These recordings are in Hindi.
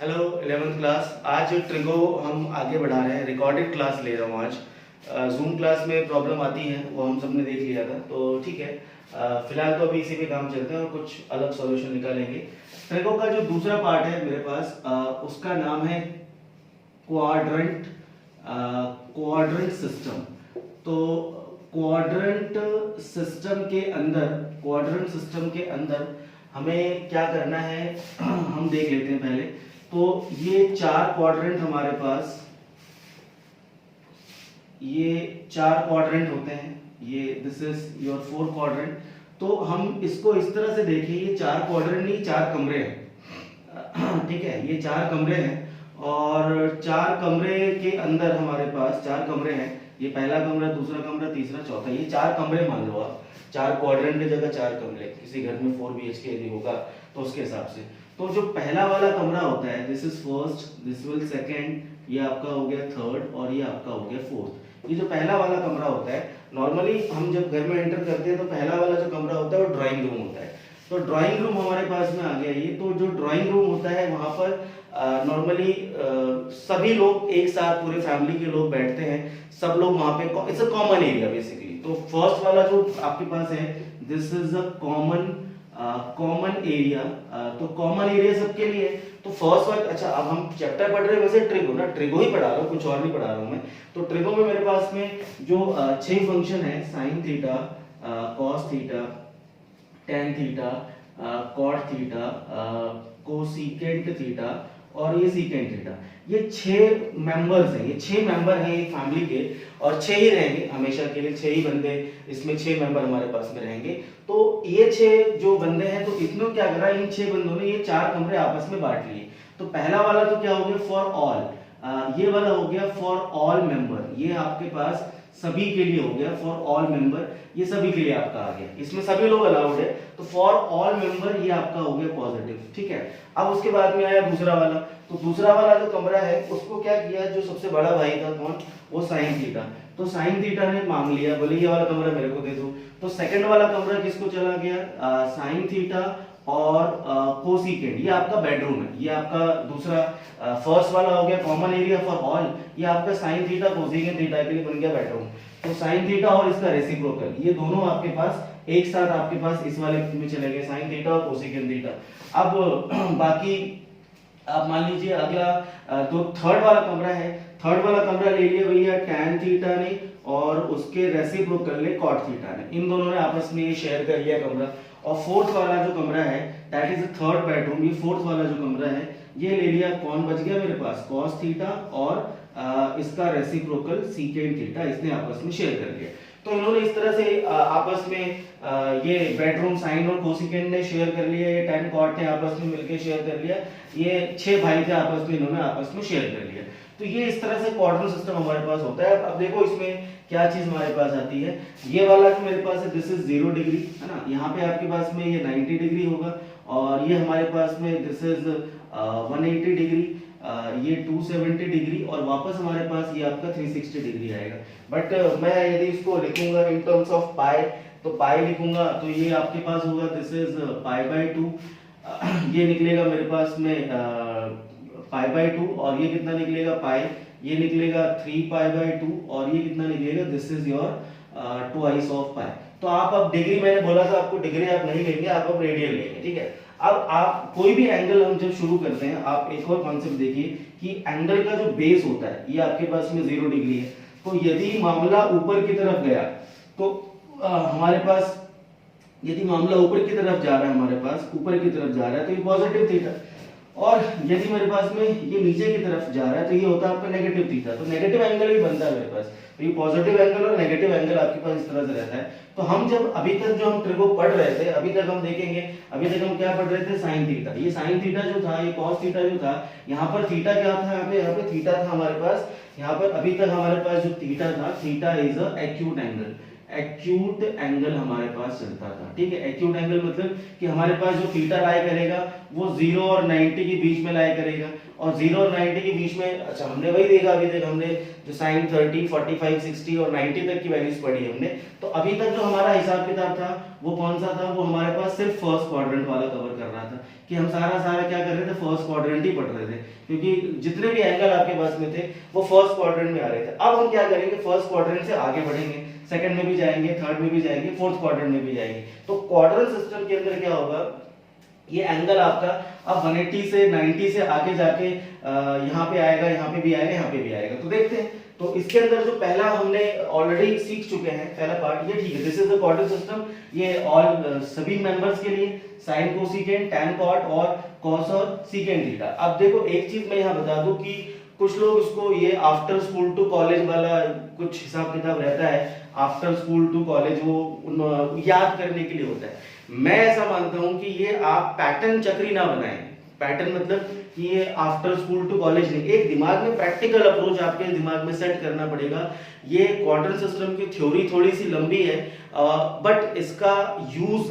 Hello 11th class. आज ट्रिगो हम आगे बढ़ा रहे हैं, रिकॉर्डेड क्लास ले रहा हूँ आज। जूम क्लास में प्रॉब्लम आती है, वो हम सब ने देख लिया था, तो ठीक है। फिलहाल तो अभी इसी पे काम चलते हैं और कुछ अलग सॉल्यूशन निकालेंगे। ट्रिगो का जो दूसरा पार्ट है मेरे पास, उसका नाम है क्वाड्रेंट क्वाड्रेंट सिस्टम। तो क्वाड्रेंट सिस्टम के अंदर हमें क्या करना है हम देख लेते हैं पहले। तो ये चार क्वाड्रेंट हमारे पास, ये चार क्वाड्रेंट होते हैं। ये दिस इज योर 4 क्वाड्रेंट। तो हम इसको इस तरह से देखें, ये चार क्वाड्रेंट नहीं, चार कमरे हैं। ठीक है, ये चार कमरे हैं और चार कमरे के अंदर हमारे पास चार कमरे हैं। ये पहला कमरा, दूसरा कमरा, तीसरा, चौथा, ये चार कमरे मान लो आप। चार क्वाड्रेंट की जगह चार कमरे, किसी घर में 4 BHK यदि होगा तो उसके हिसाब से। तो जो पहला वाला कमरा होता है, this is first, this will second, ये आपका हो गया थर्ड और ये आपका हो गया फोर्थ। ये जो पहला वाला कमरा होता है, नॉर्मली हम जब घर में एंटर करते हैं तो पहला वाला जो कमरा होता है वो ड्राइंग रूम होता है। तो ड्राइंग रूम हमारे पास में आ गया ये। तो जो ड्राइंग रूम होता है वहां पर नॉर्मली सभी लोग एक साथ, पूरे फैमिली के लोग बैठते हैं, सब लोग वहां पे, it's a common area basically. तो फर्स्ट वाला जो आपके पास है, this is a common area. तो कॉमन एरिया सबके लिए। तो फर्स्ट वाला, अच्छा अब हम चैप्टर पढ़ रहे हैं वैसे ट्रिगो ना, ट्रिगो ही पढ़ा रहा हूँ, कुछ और नहीं पढ़ा रहा हूँ मैं। तो ट्रिगो में मेरे पास में जो 6 फंक्शन है, sine theta, cos theta, tan theta, cot theta, cosecant theta और ये सीकेंट थीटा। ये 6 मेंबर्स हैं, ये 6 मेंबर हैं एक फैमिली के, और 6 ही रहेंगे हमेशा के लिए। 6 ही बंदे, इसमें 6 मेंबर हमारे पास में रहेंगे। तो ये 6 जो बंदे हैं, तो इसमें क्या करा, इन 6 बंदों ने ये 4 कमरे आपस में बांट लिए। तो पहला वाला तो क्या हो गया, फॉर ऑल, ये वाला हो गया फॉर ऑल मेंबर। ये आपके पास सभी के लिए हो गया, फॉर ऑल मेंबर, ये सभी के लिए आपका आ गया, इसमें सभी लोग अलाउड है। तो फॉर ऑल मेंबर ये आपका हो गया पॉजिटिव। ठीक है, अब उसके बाद में आया दूसरा वाला। तो दूसरा वाला जो कमरा है, उसको क्या किया, जो सबसे बड़ा भाई था कौन, वो साइन थीटा। तो साइन थीटा ने मांग लिया, बोले ये वाला कमरा मेरे को दे दो। तो सेकंड वाला कमरा किसको चला गया, साइन थीटा और कोसिकेंट। ये आपका बेडरूम है, ये आपका दूसरा, फर्स्ट वाला हो गया कॉमन एरिया फॉर ऑल, ये आपका साइन थीटा कोसिकेंट थीटा के लिए बन गया बेडरूम। तो साइन थीटा और इसका रेसिप्रोकल, ये दोनों आपके पास एक साथ आपके पास इस वाले में चले गए, साइन थीटा और कोसिकेंट थीटा। अब बाकी आप मान लीजिए अगला जो थर्ड वाला कमरा है, थर्ड वाला कमरा ले लिया भैया टैन थीटा ने और उसके रेसिप्रोकल ने कॉट थीटा ने, इन दोनों ने आपस में ये शेयर कर लिया कमरा। और फोर्थ वाला जो कमरा है, that is the third bedroom, ये फोर्थ वाला जो कमरा है, ये ले लिया, कौन बच गया मेरे पास, कॉस थीटा और इसका रेसिप्रोकल सीकेंट थीटा, इसने आपस में शेयर कर लिया। तो इन्होंने इस तरह से आपस में ये बेडरूम साइन और कोसिकेंट ने शेयर कर लिया, ये टेन कॉट ने आपस में मिलकर शेयर कर लिया, ये 6 भाई थे आपस में, इन्होंने आपस में शेयर कर लिया। तो ये इस तरह से क्वाड्रेंट सिस्टम हमारे पास होता है। अब देखो इसमें क्या चीज हमारे पास आती है। ये वाला जो मेरे पास है, दिस इज 0 डिग्री, है ना, यहाँ पे आपके पास में ये 90 डिग्री होगा, और ये हमारे पास में दिस इज 180 डिग्री, ये 270 डिग्री, और वापस हमारे पास ये आपका 360 डिग्री आएगा। बट मैं यदि इसको लिखूंगा इन टर्म्स ऑफ पाई, तो पाई लिखूंगा तो ये आपके पास होगा, दिस इज π/2, ये निकलेगा मेरे पास में π/2, और ये कितना निकलेगा पाई, ये निकलेगा 3π/2, और ये कितना निकलेगा, this is your twice of pi. तो आप अब डिग्री, मैंने बोला था आपको डिग्री आप नहीं लेंगे, आप अब रेडियन लेंगे। ठीक है, अब आप कोई भी एंगल हम जब शुरू करते हैं, आप एक और कॉन्सेप्ट देखिए कि एंगल का जो बेस होता है, ये आपके पास में 0 डिग्री है। तो यदि मामला ऊपर की तरफ गया, तो हमारे पास, यदि मामला ऊपर की तरफ जा रहा है, हमारे पास ऊपर की तरफ जा रहा है, तो ये पॉजिटिव थीटा, और यदि मेरे पास में ये नीचे की तरफ जा रहा है, तो ये होता है आपका नेगेटिव थीटा। तो नेगेटिव एंगल भी बनता है मेरे पास। तो ये पॉजिटिव एंगल और नेगेटिव एंगल आपके पास इस तरह से रहता है। तो हम जब अभी तक जो हम ट्रिगो पढ़ रहे थे, अभी तक हम देखेंगे, अभी तक हम क्या पढ़ रहे थे, साइन थीटा। ये साइन थीटा जो था, ये कॉस थीटा जो था, यहाँ पर थीटा क्या था, यहाँ पे थीटा था हमारे पास। यहाँ पर अभी तक हमारे पास जो थीटा था, theta is a acute angle, acute angle हमारे पास चलता था। ठीक है, एक्यूट एंगल मतलब कि हमारे पास जो थीटा लाई करेगा वो 0 और 90 के बीच में लाई करेगा, और 0 और 90 के बीच में, अच्छा हमने वही देखा, अभी तक हमने जो साइन 30, 45, 60 और 90 तक की वैल्यूज पढ़ी हमने। तो अभी तक जो हमारा हिसाब किताब था वो कौन सा था, वो हमारे पास सिर्फ फर्स्ट क्वाड्रेंट वाला कवर कर रहा था कि हम सारा क्या कर रहे थे, फर्स्ट क्वाड्रेंट ही पढ़ रहे थे, क्योंकि जितने भी एंगल आपके पास में थे वो फर्स्ट क्वाड्रेंट में आ रहे थे। अब हम क्या करेंगे, फर्स्ट क्वाड्रेंट से आगे बढ़ेंगे, सेकंड में भी जाएंगे, थर्ड में भी जाएंगे, फोर्थ क्वाड्रेंट में भी जाएंगे। तो क्वाड्रेंट सिस्टम के अंदर क्या होगा, ये एंगल आपका अब 180 से 90 से आगे जाके यहाँ पे आएगा, यहाँ पे भी आएगा, यहाँ पे भी आएगा। तो देखते हैं। तो इसके अंदर जो पहला हमने ऑलरेडी सीख चुके हैं, पहला पार्ट ये ठीक है, this is the quadrant system. ये ऑल सभी मेंबर्स के लिए साइन कोसिकेंट टैन कॉट और कॉस और सीकेंट थीटा। अब देखो एक चीज मैं यहाँ बता दूं कि कुछ लोग इसको ये आफ्टर स्कूल टू कॉलेज वाला कुछ हिसाब किताब रहता है, आफ्टर स्कूल टू कॉलेज वो याद करने के लिए होता है। मैं ऐसा मानता हूं कि ये आप पैटर्न चक्री ना बनाएं। पैटर्न मतलब कि ये आफ्टर स्कूल टू कॉलेज नहीं, एक दिमाग में प्रैक्टिकल अप्रोच आपके दिमाग में सेट करना पड़ेगा। ये क्वाड्रेंट सिस्टम की थ्योरी थोड़ी सी लंबी है, बट इसका यूज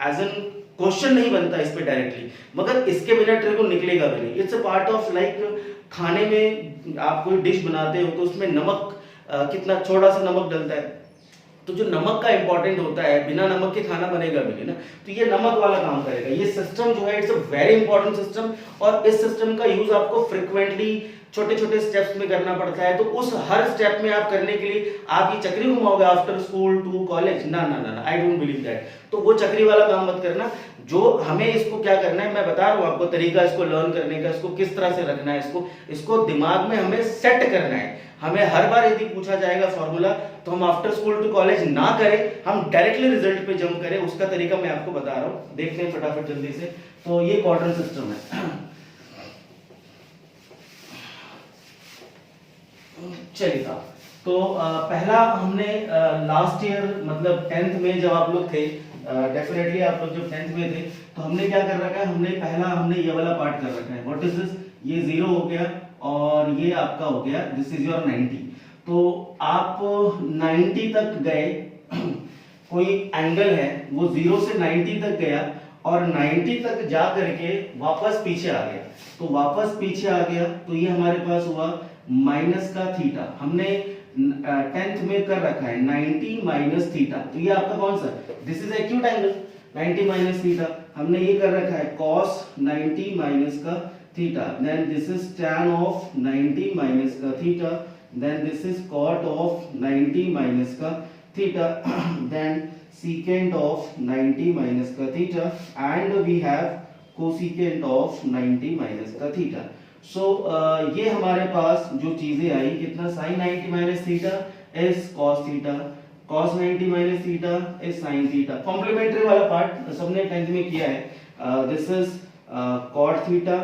एज एन क्वेश्चन नहीं बनता इस पे डायरेक्टली, मगर इसके बिना ट्रिक निकलेगा भी नहीं। It's a part of like खाने में आप कोई डिश बनाते हो तो उसमें नमक कितना थोड़ा सा नमक डलता है, तो जो नमक का इंपॉर्टेंट होता है, बिना नमक के खाना बनेगा भी नहीं ना, तो ये नमक वाला काम करेगा। ये सिस्टम जो है it's a very important system, और इस सिस्टम का यूज आपको फ्रिक्वेंटली छोटे छोटे स्टेप्स में करना पड़ता है। तो उस हर स्टेप में आप करने के लिए आप ये चक्री घुमाओगे आफ्टर स्कूल टू कॉलेज, ना ना ना, आई डोंट बिलीव दैट। तो वो चक्री वाला काम मत करना। जो हमें इसको क्या करना है, मैं बता रहा हूं आपको तरीका इसको लर्न करने का, इसको किस तरह से रखना है, इसको दिमाग में हमें सेट करना है। हमें हर बार यदि पूछा जाएगा फॉर्मूला तो हम आफ्टर स्कूल टू कॉलेज ना करें, हम डायरेक्टली रिजल्ट पे जंप करें। उसका तरीका मैं आपको बता रहा हूं, देखते हैं फटाफट जल्दी से। तो ये क्वाड्रेंट सिस्टम है। चलिए साहब, तो पहला हमने लास्ट ईयर मतलब 10th में जब आप लोग थे, डेफिनेटली आप लोग जब 10th में थे तो हमने क्या कर रखा है, हमने ये वाला पार्ट कर रखा है। व्हाट इज दिस, ये 0 हो गया और ये आपका हो गया, दिस इज योर 90। तो आप 90 तक गए, कोई एंगल है वो 0 से 90 तक गया और 90 तक जा करके वापस पीछे आ गया। तो वापस पीछे आ गया तो ये हमारे पास हुआ माइनस का थीटा। हमने 10th में कर रखा है 90 माइनस थीटा। तो ये आपका कौन सा, this is acute angle 90 minus theta. हमने ये कर रखा है cos 90 माइनस का theta, then this is tan of 90 minus का theta, then this is cot of 90 minus का theta, then secant of 90 minus का theta, and we have cosecant of 90 minus का थीटा। सो ये हमारे पास जो चीजें आई, कितना sin 90 minus theta is cos theta, cos 90 minus theta is sin theta. Complementary वाला पार्ट सबने 10th में किया है। This is cot theta,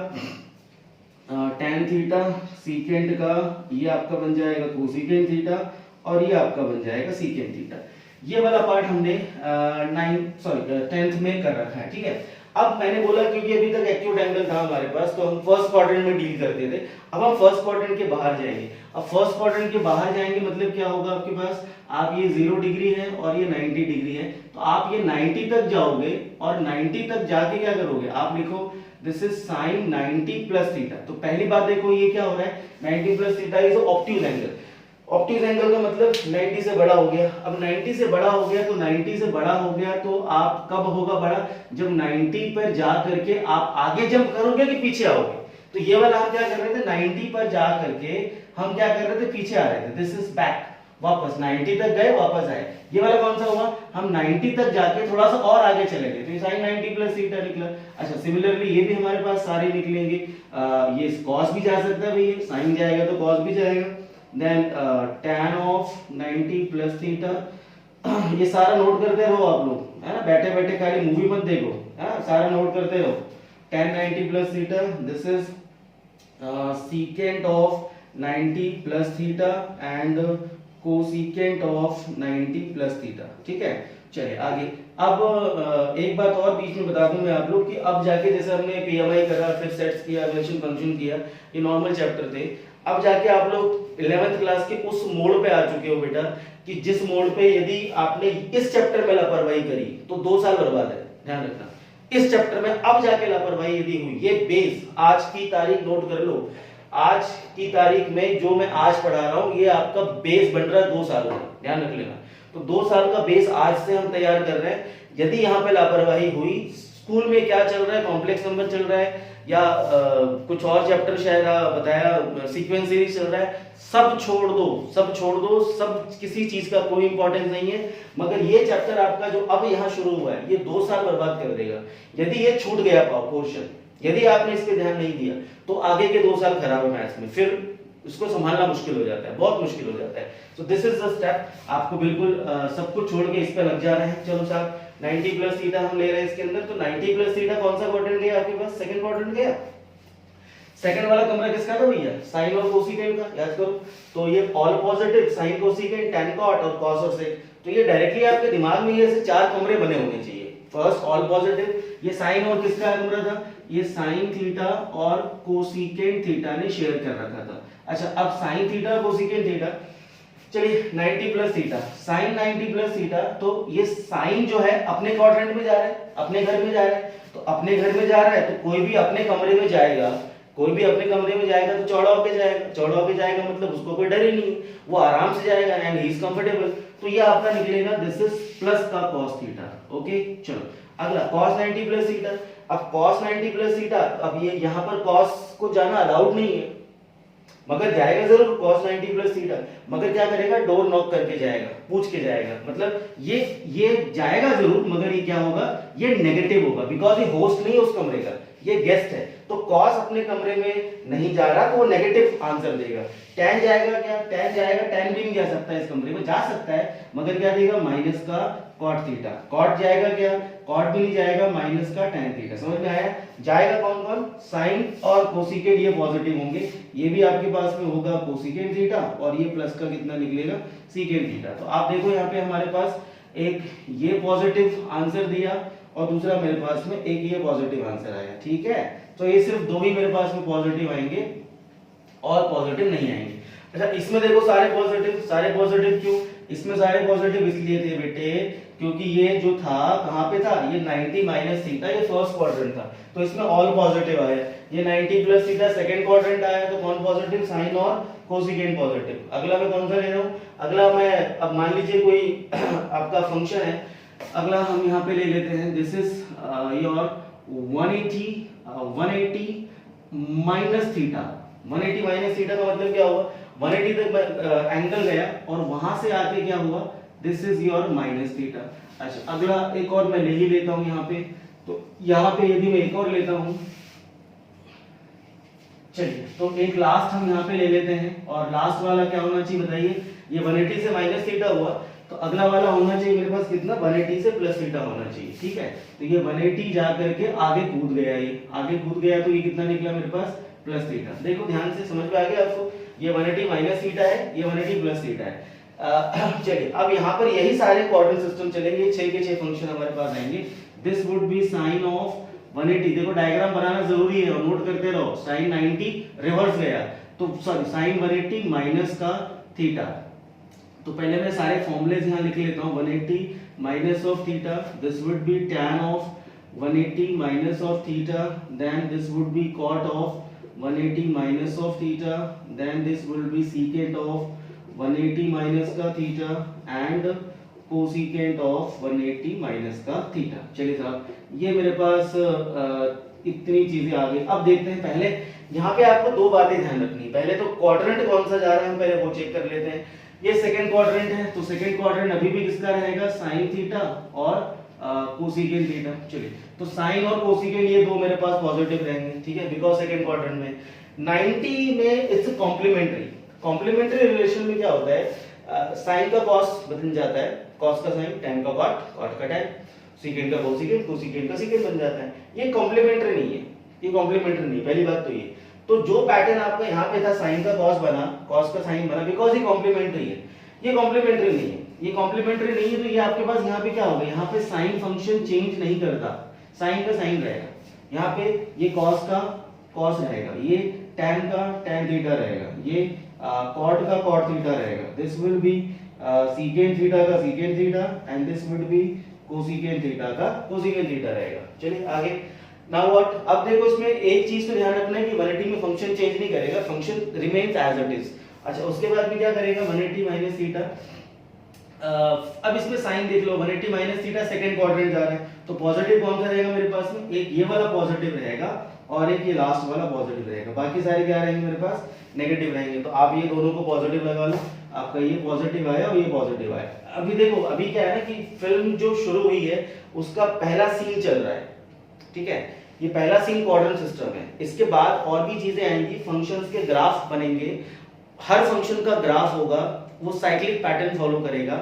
tan theta, secant का ये आपका बन जाएगा cosecant थीटा, और ये आपका बन जाएगा secant थीटा। ये वाला पार्ट हमने 10th में कर रखा है, ठीक है। अब मैंने बोला क्योंकि अभी तक एक्यूट एंगल था हमारे पास, तो हम फर्स्ट क्वाड्रेंट में डील करते थे। अब हम फर्स्ट क्वाड्रेंट के बाहर जाएंगे। अब फर्स्ट क्वाड्रेंट के बाहर जाएंगे मतलब क्या होगा आपके पास, आप ये 0 डिग्री है और ये 90 डिग्री है, तो आप ये 90 तक जाओगे और 90 तक जाके क्या करोगे, आप लिखो this is sin 90 plus theta. तो पहली बात देखो ये क्या हो रहा है, 90 plus theta is obtuse angle. Obtuse angle का मतलब 90 से बड़ा हो गया। अब 90 से बड़ा हो गया तो 90 से बड़ा हो गया तो आप कब होगा बड़ा, जब 90 पर जा करके आप आगे जंप करोगे कि पीछे आओगे। तो ये वाला हम क्या कर रहे थे, 90 पर जा करके हम क्या कर रहे थे, पीछे आ रहे थे। दिस इज बैक, वापस 90 तक गए वापस आए। ये वाला कौन सा हुआ, हम 90 तक जाके थोड़ा सा और आगे चले गए, तो sin 90 प्लस थीटा निकला। अच्छा, सिमिलरली ये भी हमारे पास सारे निकलेंगे। ये cos भी जा सकता है भैया, sin जाएगा तो cos भी जाएगा, then tan of 90 plus theta. ये सारा नोट करते रहो आप लोग, है ना, बैठे बैठे खाली मूवी मत देखो, है, सारा नोट करते रहो। tan 90 plus theta, this is secant of 90 plus theta and cosecant of 90 plus theta, ठीक है। चलिए आगे। अब एक बात और बीच में बता दूं मैं आप लोग कि अब जाके जैसे हमने पीएमआई करा, फिर सेट्स किया, रिलेशन फंक्शन किया, ये नॉर्मल चैप्टर थे। अब जाके आप लोग 11th क्लास के उस मोड़ पे आ चुके हो बेटा, कि जिस मोड़ पे यदि आपने इस चैप्टर में लापरवाही करी तो 2 साल बर्बाद है, ध्यान रखना। इस चैप्टर में अब जाके लापरवाही यदि हुई, ये बेस आज की तारीख नोट कर लो, आज की तारीख में जो मैं आज पढ़ा रहा हूं ये आपका बेस बन रहा है 2 साल का, ध्यान रख लेना। तो 2 साल का बेस आज से हम तैयार कर रहे हैं। यदि यहाँ पे लापरवाही हुई, स्कूल में क्या चल रहा है, कॉम्प्लेक्स नंबर चल रहा है या कुछ और चैप्टर शायद बताया सीक्वेंस सीरीज चल रहा है, सब छोड़ दो, सब छोड़ दो, सब किसी चीज का कोई इंपॉर्टेंस नहीं है। मगर ये चैप्टर आपका जो अब यहाँ शुरू हुआ है, ये 2 साल बर्बाद कर देगा। यदि ये छूट गया पोर्शन, यदि आपने इस पे ध्यान नहीं दिया, तो आगे के 2 साल खराब है मैथ्स में, फिर इसको संभालना मुश्किल हो जाता है, बहुत मुश्किल हो जाता है। So this is the step, आपको बिल्कुल सब कुछ छोड़ के इस पे लग जा रहे हैं। चलो साहब 90 प्लस थीटा हम ले रहे हैं इसके अंदर, तो 90 प्लस थीटा कौन सा क्वाड्रेंट गया आपके पास, सेकंड क्वाड्रेंट गया। सेकंड वाला कमरा किसका था भैया, साइन और कोसिकेंट का, याद करो। तो ये all positive, sine cosecant, tan cot और cos और sec, तो ये डायरेक्टली आपके दिमाग में ये ऐसे 4 कमरे बने होने चाहिए। फर्स्ट ऑल पॉजिटिव, ये साइन और किसका कमरा था, ये साइन थीटा और कोसिकेंट थीटा ने शेयर कर रखा था। अच्छा अब साइन थीटा और कोसिकेंट थीटा, चलिए 90 plus theta, sine 90 plus theta, तो ये साइन जो है अपने क्वाड्रेंट में जा रहा है, अपने घर में जा रहा है, तो अपने घर में जा रहा है तो कोई भी अपने कमरे में जाएगा, कोई भी अपने कमरे में जाएगा तो चौड़ा होके जाएगा, चौड़ा होके जाएगा मतलब उसको कोई डर ही नहीं, वो आराम से जाएगा एंड ही इज कंफर्टेबल। तो ये आपका निकलेगा दिस इज प्लस का cos थीटा। ओके चलो अगला cos 90 प्लस थीटा। अब cos 90 प्लस थीटा, अब ये यहाँ पर cos को जाना अलाउड नहीं है, मगर जाएगा जरूर cos 90 प्लस थीटा, मगर क्या करेगा, डोर नॉक करके जाएगा, पूछ के जाएगा, मतलब ये जाएगा जरूर, मगर ये क्या होगा, ये नेगेटिव होगा, बिकॉज ये होस्ट नहीं है उस कमरे का, ये गेस्ट है। तो cos अपने कमरे में नहीं जा रहा तो वो नेगेटिव आंसर देगा। tan जाएगा क्या, tan जाएगा, tan भी नहीं जा सकता है इस कमरे में, जा सकता है मगर क्या देगा, माइनस का cot थीटा। cot जाएगा क्या, cot भी नहीं जाएगा, माइनस का tan थीटा। समझ में आया, जाएगा कौन कौन, साइन और कोसिकेंट, ये पॉजिटिव होंगे, ये भी आपके पास में होगा कोसिकेंट थीटा, और ये प्लस का कितना निकलेगा, सीकेंट थीटा। तो आप देखो यहाँ पे हमारे पास एक ये पॉजिटिव आंसर दिया और दूसरा मेरे पास में एक ये पॉजिटिव आंसर आया, ठीक है। तो ये सिर्फ 2 ही मेरे पास में पॉजिटिव आएंगे और पॉजिटिव नहीं आएंगे। अच्छा इसमें देखो सारे पॉजिटिव क्यों, इसमें सारे पॉजिटिव इसलिए थे बेटे क्योंकि ये जो था कहाँ पे था, ये 90 माइनस थीटा, ये फर्स्ट क्वाड्रेंट था, तो इसमें ऑल पॉजिटिव आया। ये 90 प्लस थीटा सेकंड क्वाड्रेंट आया, तो कौन पॉजिटिव, साइन और कोसिकेंट पॉजिटिव। अगला मैं कौन सा ले रहा हूँ, अगला मैं अब मान लीजिए कोई आपका फंक्शन है, अगला हम यहाँ पे ले लेते हैं, this is your 180 minus theta. 180 minus theta का मतलब क्या हुआ, 180 तक एंगल गया और वहां से आके क्या हुआ, this is your minus theta. अच्छा अगला एक और मैं ले ही लेता हूं यहाँ पे, तो यहाँ पे यदि मैं एक और लेता हूं, चलिए तो एक लास्ट हम यहाँ पे ले लेते हैं, और लास्ट वाला क्या होना चाहिए बताइए, ये 180 से माइनस थीटा हुआ, तो अगला वाला होना चाहिए मेरे पास कितना, 180 से प्लस थीटा होना चाहिए, ठीक है। तो ये 180 जा करके आगे कूद गया, ये आगे कूद गया, तो ये कितना निकला मेरे पास, प्लस थीटा। देखो ध्यान से समझ में आ गया आपको, ये 180 माइनस थीटा है, ये 180 प्लस थीटा है। चलिए अब यहाँ पर यही सारे कोऑर्डिनेट सिस्टम चलेंगे, 6 के 6 फंक्शन हमारे पास आएंगे। This would be sine of 180, देखो डायग्राम बनाना जरूरी है और नोट करते रहो, साइन 90 रिवर्स गया, तो सॉरी साइन 180 माइनस का थीटा। तो पहले मैं सारे फॉर्मूलेज यहाँ लिख लेता हूँ, 180 minus of theta, this would be tan of 180 minus of theta, then this would be cot of 180 minus of theta, then this will be secant of 180 minus का theta and cosecant of 180 minus का थीटा। चलिए साहब ये मेरे पास इतनी चीजें आ गई। अब देखते हैं, पहले यहाँ पे आपको 2 बातें ध्यान रखनी है। पहले तो क्वाड्रेंट कौन सा जा रहा है हम पहले वो चेक कर लेते हैं। ये सेकंड क्वाड्रेंट है, तो सेकंड क्वाड्रेंट अभी भी किसका रहेगा, साइन थीटा और कोसिकेंट थीटा। चलिए तो साइन और कोसिकेंट ये 2 मेरे पास पॉजिटिव रहेंगे, ठीक है, बिकॉज सेकंड क्वाड्रेंट में 90 में इट्स कॉम्प्लीमेंट्री। कॉम्प्लीमेंट्री रिलेशन में क्या होता है, साइन का कॉस बदल जाता है, कॉस का साइन, tan का कॉट, कॉट का tan, सीकेंट का कोसिकेंट, कोसिकेंट का सीकेंट बन जाता है। ये कॉम्प्लीमेंट्री नहीं है, ये कॉम्प्लीमेंट्री नहीं, पहली बात तो ये। तो जो पैटर्न आपका यहाँ पे था, साइन का कॉस बना, कॉस का साइन बना, बिकॉज ये कॉम्प्लीमेंट्री है, ये कॉम्प्लीमेंट्री नहीं है, ये कॉम्प्लीमेंट्री नहीं है। तो ये आपके पास यहाँ पे क्या होगा, यहाँ पे साइन फंक्शन चेंज नहीं करता, साइन का साइन रहेगा, यहाँ पे ये कॉस का कॉस रहेगा, ये tan का tan थीटा रहेगा, ये cot का cot थीटा रहेगा, this will be secant theta का secant theta and this will B cosecant theta का cosecant थीटा रहेगा। चलिए आगे, नाउ व्हाट, अब देखो इसमें एक चीज तो ध्यान रखना है कि 180 में फंक्शन चेंज नहीं करेगा, function remains as it is. अच्छा उसके बाद में क्या करेगा, 180 माइनस थीटा, अब इसमें साइन देख लो, 180 माइनस थीटा सेकंड क्वाड्रेंट जा रहा है, तो पॉजिटिव कौन सा रहेगा मेरे पास में, एक ये वाला पॉजिटिव रहेगा और एक ये लास्ट वाला पॉजिटिव रहेगा, बाकी सारे क्या रहेंगे मेरे पास, नेगेटिव रहेंगे। तो आप ये दोनों को पॉजिटिव लगा लो, आपका ये पॉजिटिव आया और ये पॉजिटिव आया। अभी देखो, अभी क्या है ना कि फिल्म जो शुरू हुई है उसका पहला सीन चल रहा है, ठीक है, ये पहला सीन क्वाड्रेंट सिस्टम है। इसके बाद और भी चीजें आएंगी, फंक्शंस के ग्राफ बनेंगे, हर फंक्शन का ग्राफ होगा, वो साइक्लिक पैटर्न फॉलो करेगा,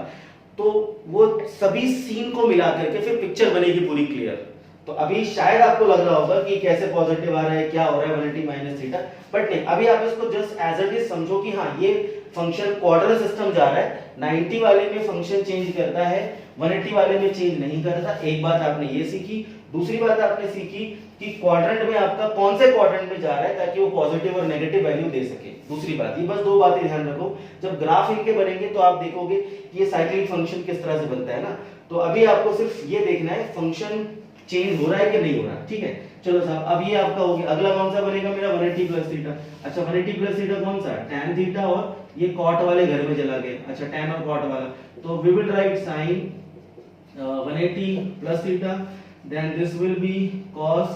तो वो सभी सीन को मिला करके फिर पिक्चर बनेगी पूरी क्लियर। तो अभी शायद आपको लग रहा होगा कि कैसे पॉजिटिव आ रहा है, क्या हो रहा है 180 माइनस थीटा, बट नहीं, अभी आप इसको जस्ट एज इट इज समझो कि हाँ ये फंक्शन क्वाड्रेंट सिस्टम जा रहा है, 90 वाले में फंक्शन चेंज करता है, 180 वाले में चेंज नहीं करता। एक बात आपने ये सीखी। दूसरी बात आपने सीखी कि क्वाड्रेंट में आपका कौन से क्वाड्रेंट में जा रहा है ताकि वो पॉजिटिव और नेगेटिव वैल्यू दे सके। दूसरी बात, ये बस दो बातें ध्यान रखो, जब ग्राफ इनके बनेंगे तो आप देखोगे कि ये साइक्लिक फंक्शन किस तरह से बनता है ना। तो अभी आपको सिर्फ ये देखना है फंक्शन चेंज हो रहा है कि नहीं हो रहा, ठीक है। चलो साहब, अब ये आपका हो गया। अगला कौन सा बनेगा मेरा, 180 प्लस थीटा। अच्छा, 180 प्लस थीटा कौन सा, tan थीटा, और ये cot वाले घर में चला गया। अच्छा, tan और cot वाला, तो we will write sin 180 plus theta, then this will be cos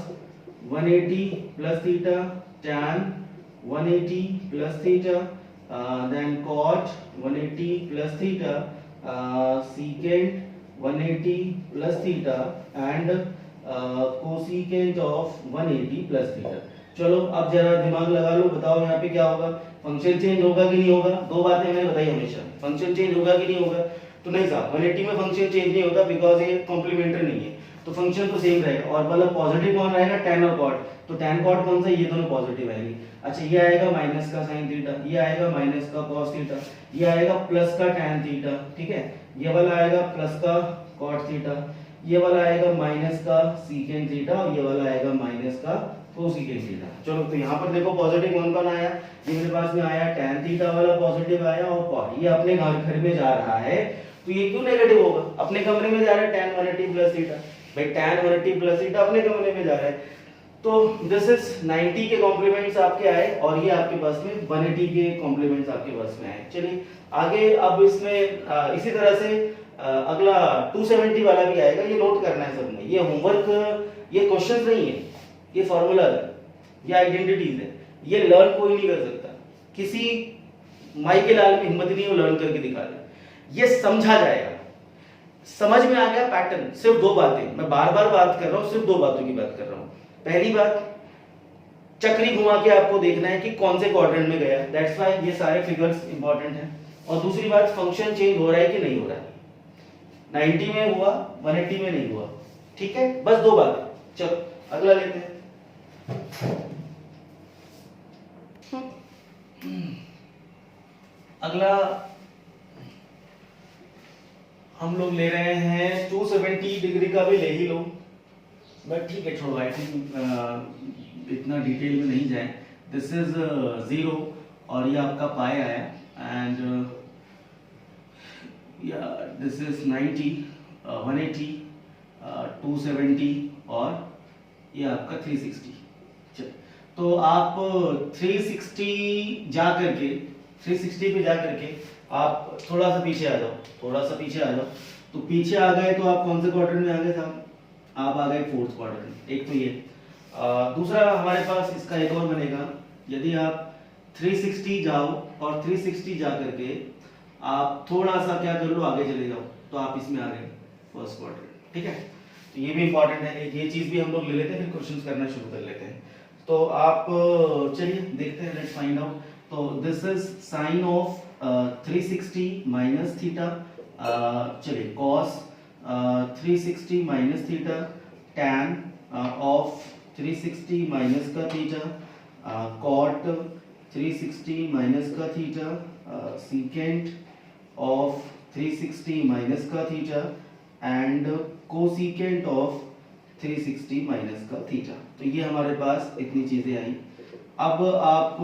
180 plus theta, tan 180 plus theta, then cot 180 plus theta, secant 180 plus theta, and cosecant of 180 plus theta। चलो अब जरा दिमाग लगा लो, बताओ यहाँ पे क्या होगा, फंक्शन चेंज होगा कि नहीं होगा। दो बातें मैंने बताई हमेशा, फंक्शन चेंज होगा कि नहीं होगा। तो नहीं साहब, 180 में फंक्शन चेंज नहीं होता बिकॉज ये कॉम्प्लीमेंट्री नहीं है, तो फंक्शन तो सेम रहेगा। और मतलब पॉजिटिव कौन रहेगा, tan और cot, तो tan cot कौन सा, ये दोनों पॉजिटिव आएंगे। अच्छा, ये आएगा माइनस का sin थीटा, ये आएगा माइनस का cos थीटा, ये आएगा प्लस का tan थीटा, ठीक है, ये वाला आएगा प्लस का cot थीटा, ये वाला आएगा माइनस का secant थीटा, और ये वाला आएगा माइनस का cosecant थीटा। चलो, तो यहाँ पर देखो पॉजिटिव कौन कौन आया, ये मेरे पास में आया tan थीटा वाला पॉजिटिव आया, और cot ये अपने घर में जा रहा है, तो ये क्यों नेगेटिव होगा, अपने कमरे में जा रहा है tan 180 प्लस थीटा, भाई tan 180 प्लस थीटा अपने कमरे में जा रहा है। तो दिस इज 90 के कॉम्प्लीमेंट्स आपके आए, और ये आपके पास में 180 के कॉम्प्लीमेंट्स आपके पास में आए। चलिए आगे, अब इसमें इसी तरह से अगला 270 वाला भी आएगा, ये नोट करना है सबने, ये होमवर्क, ये क्वेश्चंस नहीं है, ये फॉर्मूला है, ये आइडेंटिटीज है, ये लर्न कोई नहीं कर सकता, किसी माई के लाल में हिम्मत नहीं हो लर्न करके दिखा दे, ये समझा जाएगा। समझ में आ गया पैटर्न, सिर्फ दो बातें, मैं बार बार बात कर रहा हूं, सिर्फ दो बातों की बात कर रहा हूं। पहली बात, चक्री घुमा के आपको देखना है कि कौन से क्वाड्रेंट में गया, दैट्स व्हाई ये सारे फिगर्स इंपॉर्टेंट हैं। और दूसरी बात, फंक्शन चेंज हो रहा है कि नहीं हो रहा है, 90 में हुआ, 180 में नहीं हुआ, ठीक है, बस दो बातें। चलो अगला लेते हैं। अगला हम लोग ले रहे हैं 270 डिग्री का भी ले ही लो, बट ठीक है, छोड़ो, आई थिंक इतना डिटेल में नहीं जाए। दिस इज 0 और ये आपका पाई आया, एंड दिस इज 90, 180, 270 और ये आपका 360। तो आप 360 जा करके, 360 पे जा करके आप थोड़ा सा पीछे आ जाओ, थोड़ा सा पीछे आ जाओ। तो पीछे आ गए तो आप कौन से क्वाड्रेंट में आ गए साहब, आप आ गए फोर्थ क्वाड्रेंट। एक तो ये, दूसरा हमारे पास इसका एक और बनेगा, यदि आप 360 जाओ और 360 जा करके आप थोड़ा सा क्या कर लो, आगे चले जाओ, तो आप इसमें आ गए फर्स्ट क्वाड्रेंट, ठीक है। तो ये भी इंपॉर्टेंट है, ये चीज भी हम लोग ले लेते हैं, फिर क्वेश्चंस करना शुरू कर लेते हैं। तो आप चलिए देखते हैं, लेट्स फाइंड आउट। तो this is sign of 360 minus theta, चलिए cos 360 minus theta, tan of 360 minus का थीटा, cot 360 माइनस का थीटा, secant ऑफ 360 माइनस का theta, and cosecant of 360 minus का थीटा। तो ये हमारे पास इतनी चीजें आई। अब आप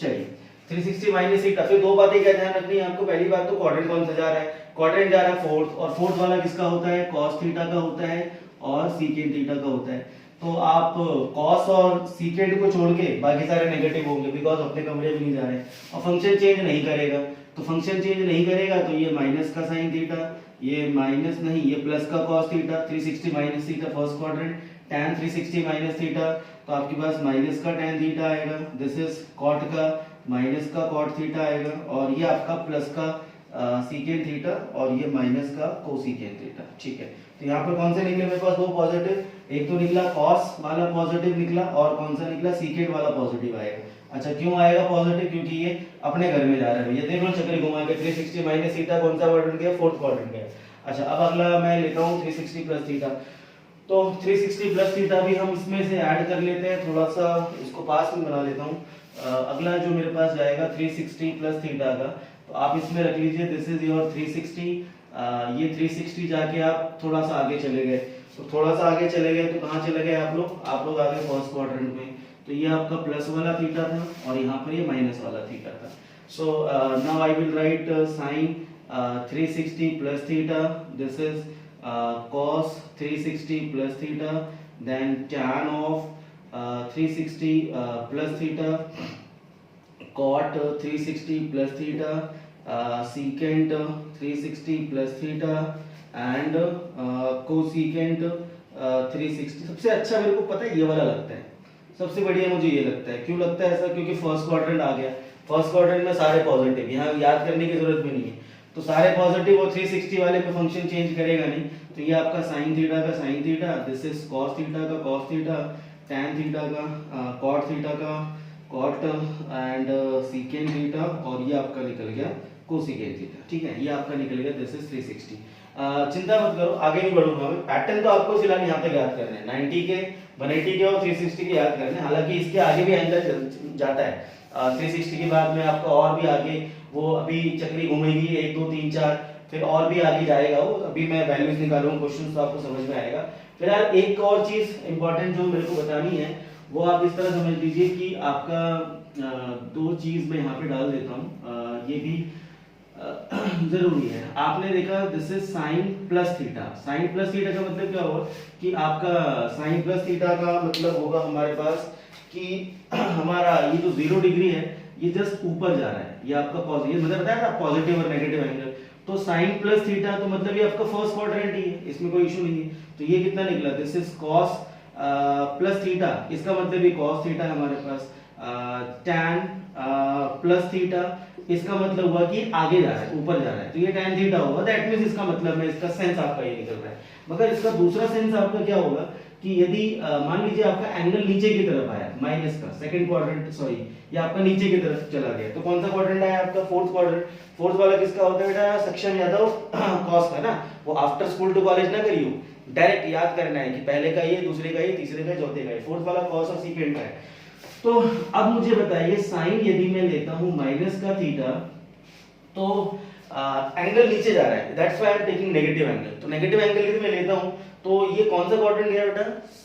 चलिए 360 माइनस थीटा, फिर दो बातें क्या ध्यान रखनी है आपको। पहली बात, तो क्वाड्रेंट कौन सा जा रहा है, क्वाड्रेंट जा रहा है फोर्थ, और फोर्थ वाला किसका होता है, cos थीटा का होता है और secant थीटा का होता है। तो आप cos और secant को छोड़ के बाकी सारे नेगेटिव होंगे बिकॉज अपने कमरे में नहीं जा रहे हैं, और फंक्शन चेंज नहीं करेगा। तो फंक्शन चेंज नहीं करेगा तो ये माइनस का साइन थीटा, ये माइनस नहीं ये प्लस का cos theta, 360 minus theta first quadrant, tan 360 minus theta, तो आपके पास माइनस का tan थीटा आएगा, दिस इज कॉट का माइनस का कॉट थीटा आएगा, और ये आपका प्लस का सीकेंट थीटा, और ये माइनस का कोसीकेंट थीटा। ठीक है, तो यहाँ पर कौन से निकले मेरे पास दो पॉजिटिव, एक तो निकला कॉस वाला पॉजिटिव निकला, और कौन सा निकला सीकेंट वाला पॉजिटिव आएगा। अच्छा, क्यों आएगा पॉजिटिव? क्योंकि ये अपने घर में जा रहा है। ये देख लो चक्री घुमा के 360 माइनस थीटा कौन सा क्वाड्रेंट गया? फोर्थ क्वाड्रेंट गया। अच्छा, अब अगला मैं लेता हूँ 360 प्लस थीटा, तो 360 प्लस थीटा भी हम इसमें से ऐड कर लेते हैं, थोड़ा सा इसको पास में बना लेता हूँ। अगला जो मेरे पास जाएगा 360 प्लस थीटा का, तो आप इसमें रख लीजिए दिस इज योर 360। ये 360 जाके आप थोड़ा सा आगे चले गए, तो थोड़ा सा आगे चले गए तो कहाँ चले गए आप लोग आ गए फर्स्ट क्वाड्रेंट में, तो ये आपका प्लस वाला थीटा था और यहाँ पर ये माइनस वाला थीटा था। So now I will write sine 360 plus theta, this is cos 360 plus theta, then tan of 360 plus theta, cot 360 plus theta, secant 360 plus theta and cosecant 360। सबसे अच्छा मेरे को पता है ये वाला लगता है, सबसे बढ़िया मुझे ये लगता है। क्यों लगता है ऐसा? क्योंकि फर्स्ट क्वाड्रेंट आ गया, फर्स्ट क्वाड्रेंट में सारे पॉजिटिव, यहाँ याद करने की जरूरत भी नहीं है, तो सारे पॉजिटिव और 360 वाले पे फंक्शन चेंज करेगा नहीं, तो ये आपका साइन थीटा का sine theta, this is cos theta का कॉस थीटा, टैन थीटा का कॉट थीटा का कॉट एंड सीकेंट थीटा, और ये आपका निकल गया कोसिकेंट थीटा। ठीक है, ये आपका निकल गया दिस इज 360। चिंता मत करो, आगे नहीं बढ़ूंगा मैं, पैटर्न तो आपको फिलहाल यहाँ तक याद करना है, 90 के 180 के और 360 के याद करने, हालांकि इसके आगे भी एंगल जाता है 360 के बाद में आपका और भी आगे वो अभी चक्री घूमेगी 1 2 3 4, फिर और भी आगे जाएगा वो, अभी मैं वैल्यूज निकालूंगा, क्वेश्चन तो आपको समझ में आएगा। फिलहाल एक और चीज इंपॉर्टेंट जो मेरे को बतानी है वो आप इस तरह समझ लीजिए कि आपका दो चीज मैं यहाँ पे डाल देता हूँ, ये भी जरूरी है। आपने देखा this is sine plus theta, sine plus theta का मतलब क्या होगा कि आपका साइन प्लस थीटा का मतलब होगा हमारे पास कि हमारा ये जो 0 डिग्री है ये जस्ट ऊपर जा रहा है, ये आपका पॉजिटिव, मतलब बताया था पॉजिटिव और नेगेटिव एंगल, तो साइन प्लस थीटा तो मतलब ये आपका फर्स्ट क्वाड्रेंट ही है, इसमें कोई इशू नहीं है। तो ये कितना निकला? This is cos plus theta, इसका मतलब ये कॉस थीटा है हमारे पास, टैन प्लस थीटा, इसका मतलब हुआ कि आगे जा रहा है, ऊपर जा रहा है, तो ये टैन थीटा होगा, दैट मींस इसका मतलब है, इसका सेंस आपका ये निकल रहा है। मगर इसका दूसरा सेंस आपका क्या होगा कि यदि मान लीजिए आपका एंगल नीचे की तरफ आया, माइनस का सेकंड क्वाड्रेंट, सॉरी ये आपका नीचे की तरफ चला गया, तो कौन सा क्वाड्रेंट आया आपका? Fourth quadrant. फोर्थ वाला किसका होता है बेटा? सक्षम यादव कॉस का ना, वो आफ्टर स्कूल टू कॉलेज ना करियो, डायरेक्ट याद करना है कि पहले का ये, दूसरे का ये, तीसरे का, चौथे का ये, फोर्थ वाला कॉस और सीकेंट का है। तो अब मुझे बताइए साइन यदि मैं लेता हूं माइनस का थीटा, तो एंगल नीचे जा रहा है, that's why I am taking negative angle, तो नेगेटिव एंगल यदि मैं लेता हूं तो ये कौन सा क्वाड्रेंट गया बेटा?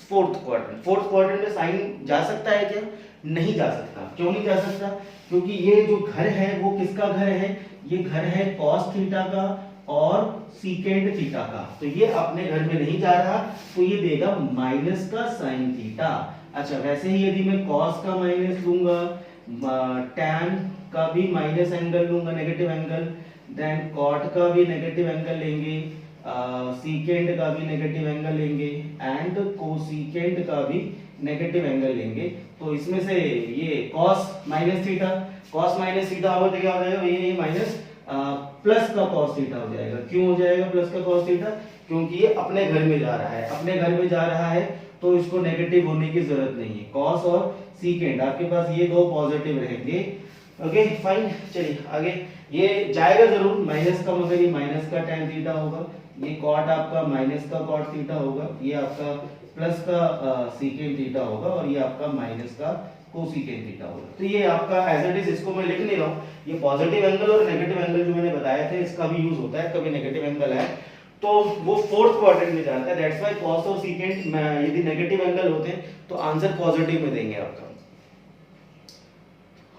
Fourth quadrant. फोर्थ क्वाड्रेंट में साइन जा सकता है क्या? नहीं जा सकता। क्यों नहीं जा सकता? क्योंकि ये जो घर है वो किसका घर है? ये घर है कॉस थीटा का और सीकेंट थीटा का, तो ये अपने घर में नहीं जा रहा, तो ये देगा माइनस का साइन थीटा। अच्छा, वैसे ही यदि मैं कॉस का माइनस लूंगा, टैन का भी माइनस एंगल लूंगा, नेगेटिव एंगल, देन कॉट का भी नेगेटिव एंगल लेंगे, सीकेंट का भी नेगेटिव एंगल लेंगे एंड कोसीकेंट का भी नेगेटिव एंगल लेंगे, तो इसमें से ये cos minus theta, cos minus theta होगा तो क्या हो जाएगा? ये माइनस प्लस का cos थीटा हो जाएगा। क्यों हो जाएगा प्लस का cos थीटा? क्योंकि ये अपने घर में जा रहा है, अपने घर में जा रहा है तो इसको नेगेटिव होने की जरूरत नहीं है। cos और सीकेंट आपके पास ये दो पॉजिटिव रहेंगे। ओके फाइन, चलिए आगे। ये जाएगा जरूर माइनस का, मगर ये माइनस का tan थीटा होगा, ये कॉट आपका माइनस का कॉट थीटा होगा, ये आपका प्लस का सीकेंट थीटा होगा और ये आपका माइनस का कोसीकेंट थीटा होगा। तो ये आपका एज इट इज, इसको मैं लिख नहीं रहा हूँ, ये पॉजिटिव एंगल और नेगेटिव एंगल जो मैंने बताया था इसका भी यूज होता है, कभी नेगेटिव एंगल है तो वो फोर्थ क्वाड्रेंट में जाता है, दैट्स व्हाई कॉस और सीकेंट यदि नेगेटिव एंगल होते हैं तो आंसर पॉजिटिव में देंगे आपका।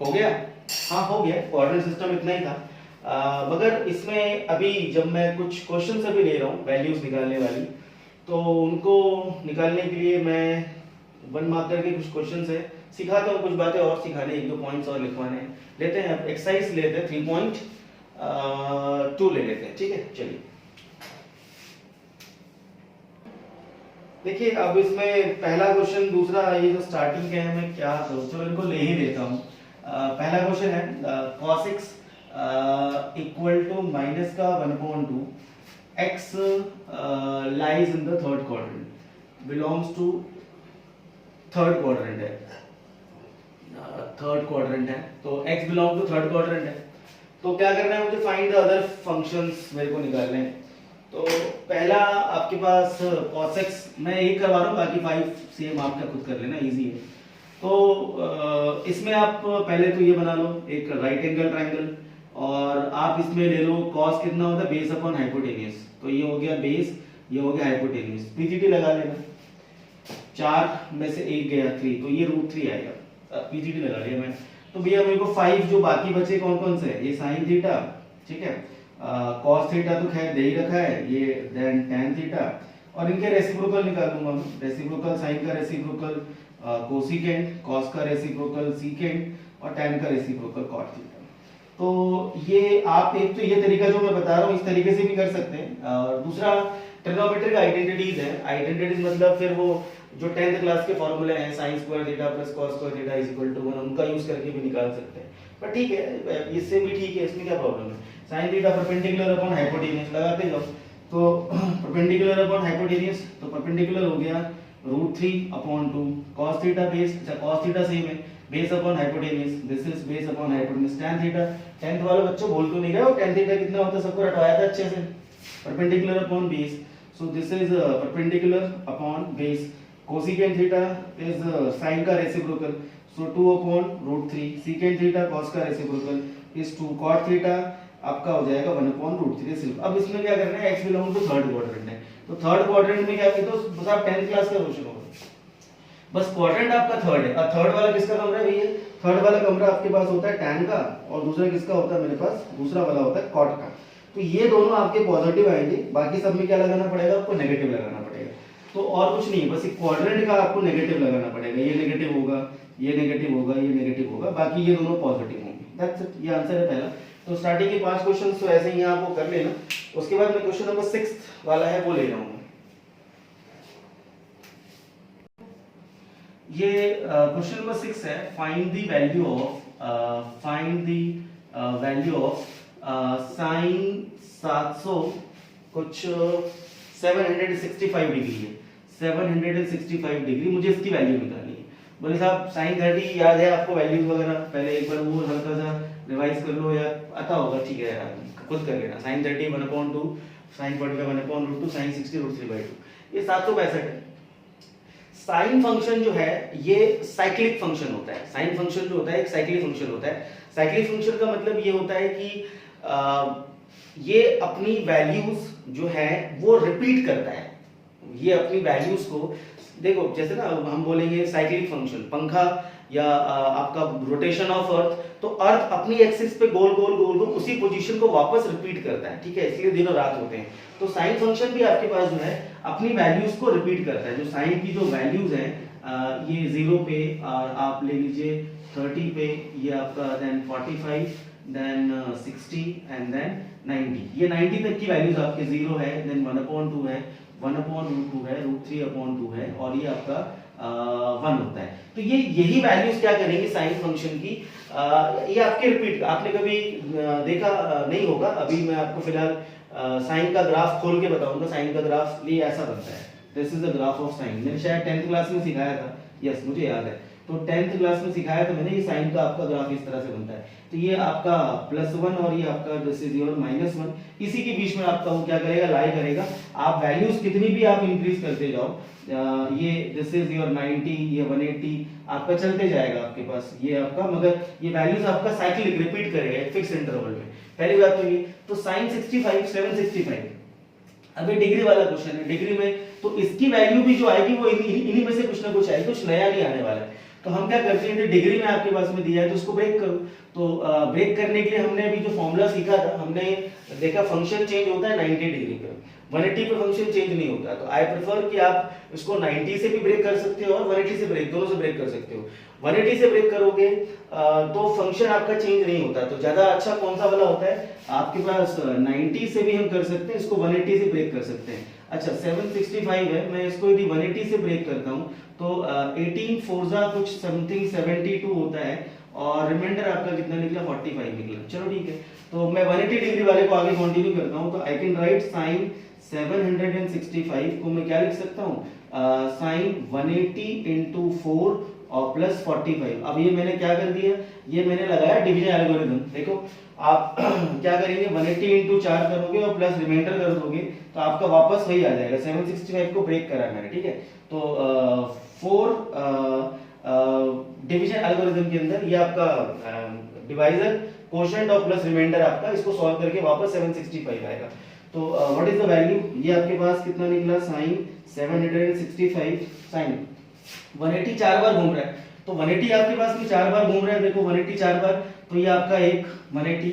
हो गया? हाँ हो गया, क्वाड्रेंट सिस्टम इतना ही था। मगर इसमें अभी जब मैं कुछ क्वेश्चन अभी ले रहा हूँ वैल्यूज निकालने वाली, तो उनको निकालने के लिए मैं 1 मार्क करके कुछ क्वेश्चन है सिखाता हूँ, कुछ बातें और सिखाने, 1-2 पॉइंट्स और लिखवाने हैं। लेते हैं एक्सरसाइज लेते हैं 3.1 2 ले लेते हैं, ठीक है। चलिए देखिए, अब इसमें पहला क्वेश्चन, दूसरा ये जो स्टार्टिंग के है, मैं क्या करूँ, चलो इनको ले ही देता हूँ। पहला क्वेश्चन है cos x equal to minus का 1/2, x lies in the third quadrant, belongs to third quadrant है, थर्ड क्वाड्रेंट है, तो x belong to third quadrant है। तो क्या करना है मुझे, फाइंड द अदर फंक्शंस मेरे को निकालने हैं। तो पहला आपके पास cos x, मैं एक करवा रहा हूँ, बाकी 5 सेम आपका खुद कर लेना, इजी है। तो इसमें आप पहले तो ये बना लो एक राइट एंगल ट्रायंगल, और आप इसमें ले लो cos कितना होता है, बेस अपॉन हाइपोटेनियस, तो ये हो गया बेस, ये हो गया हाइपोटेनियस, पीजीटी लगा लेना, 4 में से 1 गया 3, तो ये √3 आएगा, पीजीटी लगा लिया मैं। तो भैया मेरे को 5 जो बाकी बचे कौन कौन से है, ये साइन थीटा, ठीक है, cos थीटा तो खैर दे ही रखा है, ये देन tan थीटा, और इनके रेसिप्रोकल निकालूंगा मैं, रेसिप्रोकल साइन का रेसिप्रोकल कोसिकेंट, cos का रेसिप्रोकल सीकेंट, और tan का रेसिप्रोकल cot थीटा। तो ये आप एक तो ये तरीका जो मैं बता रहा हूँ इस तरीके से भी कर सकते हैं, और दूसरा ट्रिग्नोमेट्रिक आइडेंटिटीज है, आइडेंटिटीज मतलब फिर वो जो 10th क्लास के फॉर्मूले हैं, sin square theta plus cos square theta is equal to 1, उनका यूज करके भी निकाल सकते हैं। पर ठीक है, इससे भी ठीक है, इसमें क्या प्रॉब्लम है, sin theta perpendicular upon hypotenuse लगाते जाओ, तो परपेंडिकुलर अपॉन हाइपोटेनियस, तो परपेंडिकुलर हो गया √3/2, cos थीटा बेस, अच्छा cos थीटा सेम है, base upon hypotenuse, this is base upon hypotenuse, tan theta, 10th वाले बच्चों बोल क्यों नहीं रहे हो, tan थीटा कितना होता है सबको रटवाया था अच्छे से, perpendicular upon base, so this is perpendicular upon base, cosecant theta is sine का रेसिप्रोकल, सो 2/√3, सीकेंट थीटा cos का रेसिप्रोकल इज 2, cot थीटा आपका हो जाएगा 1/√3 सिर्फ। अब इसमें क्या करना है, x belong to third quadrant है, तो थर्ड क्वाड्रेंट में क्या किया, तो बस आप 10th क्लास का क्वेश्चन होगा, बस क्वाड्रेंट आपका थर्ड है, और थर्ड वाला किसका कमरा है भैया, थर्ड वाला कमरा आपके पास होता है tan का, और दूसरा किसका होता है मेरे पास, दूसरा वाला होता है cot का। तो ये दोनों आपके पॉजिटिव आएंगे, बाकी सब में क्या लगाना पड़ेगा आपको, नेगेटिव लगाना पड़ेगा। तो और कुछ नहीं, बस एक क्वाड्रेंट का आपको नेगेटिव लगाना पड़ेगा, ये नेगेटिव होगा, ये नेगेटिव होगा, ये नेगेटिव होगा, बाकी ये दोनों पॉजिटिव होंगे, दैट्स इट, ये आंसर है पहला। तो स्टार्टिंग के 5 क्वेश्चंस तो ऐसे ही आपको कर लेना, उसके बाद मैं क्वेश्चन नंबर 6 वाला है वो ले रहा हूँ। ये क्वेश्चन नंबर 6 है, find the value of sine 700 कुछ 765 डिग्री है, 765 डिग्री, मुझे इसकी वैल्यू निकालनी है। बोले साहब sin 30 याद है आपको वैल्यूज वगैरह, पहले एक बार वो हल्का सा रिवाइज कर लो, या आता होगा, ठीक है यार खुद कर लेना, sin 30 1/2, sin 45 1/√2, sin 60 √3/2, ये 765 है। साइन फंक्शन जो है ये साइक्लिक फंक्शन होता है, साइन फंक्शन जो होता है एक साइक्लिक फंक्शन होता है। साइक्लिक फंक्शन का मतलब ये होता है कि ये अपनी वैल्यूज जो है वो रिपीट करता है, ये अपनी वैल्यूज को, देखो जैसे ना हम बोलेंगे साइक्लिक फंक्शन, पंखा या आपका रोटेशन ऑफ अर्थ, तो अर्थ अपनी एक्सिस पे गोल गोल गोल गोल उसी पोजीशन को वापस रिपीट करता है, ठीक है, इसलिए दिनों रात होते हैं। तो साइन फंक्शन भी आपके पास जो है अपनी वैल्यूज को रिपीट करता है, जो साइन की जो वैल्यूज हैं ये 0 पे, और आप ले लीजिए 30 पे, ये आपका देन 45, देन 60 एंड देन 90, ये 90 तक की वैल्यूज आपके 0 है, देन 1/2 है, 1/√2 है, √3/2 है, और ये आपका 1 होता है। तो ये यही वैल्यूज क्या करेंगे साइन फंक्शन की, ये आपके रिपीट, आपने कभी देखा नहीं होगा, अभी मैं आपको फिलहाल साइन का ग्राफ खोल के बताऊंगा। साइन का ग्राफ ये ऐसा बनता है, this is the graph of sine, मैंने शायद 10th क्लास में सिखाया था, यस मुझे याद है, तो 10th क्लास में सिखाया था मैंने, ये साइन का आपका ग्राफ इस तरह से बनता है। तो ये आपका +1 और ये आपका दिस इज योर -1, इसी के बीच में आपका वो क्या करेगा, लाई करेगा। आप वैल्यूज कितनी भी आप इंक्रीज करते जाओ, ये दिस इज योर 90, ये 180 आपका चलते जाएगा आपके पास, ये आपका, मगर ये वैल्यूज आपका साइक्लिक रिपीट करेगा एक फिक्स इंटरवल में, पहली बात तो ये। तो sin 65 765, अभी डिग्री वाला क्वेश्चन है, डिग्री में तो इसकी वैल्यू भी जो आएगी वो इन्हीं में से कुछ ना कुछ आएगी, कुछ नया नहीं आने वाला है। तो हम क्या करते हैं, डिग्री में आपके पास में दिया है तो उसको ब्रेक करो। तो ब्रेक करने के लिए हमने अभी जो फॉर्मूला सीखा था, हमने देखा फंक्शन चेंज होता है 90 डिग्री पे, 180 पे फंक्शन चेंज नहीं होता। तो आई प्रेफर कि आप इसको 90 से भी ब्रेक कर सकते हो और 180 से ब्रेक, दोनों से ब्रेक कर सकते हो। 180 से ब्रेक करोगे तो फंक्शन आपका चेंज नहीं होता। तो ज्यादा अच्छा कौन सा वाला होता है आपके पास, 90 से भी हम कर सकते हैं, इसको 180 से ब्रेक कर सकते हैं। अच्छा 765 है, मैं इसको यदि 180 से ब्रेक करता हूं तो 18 फोर्जा कुछ समथिंग 72 होता है और रिमाइंडर आपका कितना निकला 45 निकला। चलो ठीक है, तो मैं 180 डिग्री वाले को आगे कंटिन्यू करता हूं। तो आई कैन राइट साइन 765 को मैं क्या लिख सकता हूं, साइन 180 इंटू 4 और प्लस 45। अब ये मैंने क्या कर दिया, ये मैंने लगाया डिवीजन एल्गोरिथम। देखो आप क्या करेंगे, 180 इंटू 4 करोगे और प्लस रिमाइंडर कर दोगे तो आपका वापस वही आ जाएगा। 765 को ब्रेक करा मैंने, ठीक है। तो 4 डिवीजन एल्गोरिथम के अंदर ये आपका डिवाइजर कोशेंट और प्लस रिमाइंडर आपका, इसको सॉल्व करके वापस 765 आएगा। तो व्हाट इज द वैल्यू, ये आपके पास कितना निकला, साइन 765 साइन 180 4 बार घूम रहा है, तो 180 आपके पास में 4 बार घूम रहा है। देखो 180 4 बार, तो ये आपका एक 180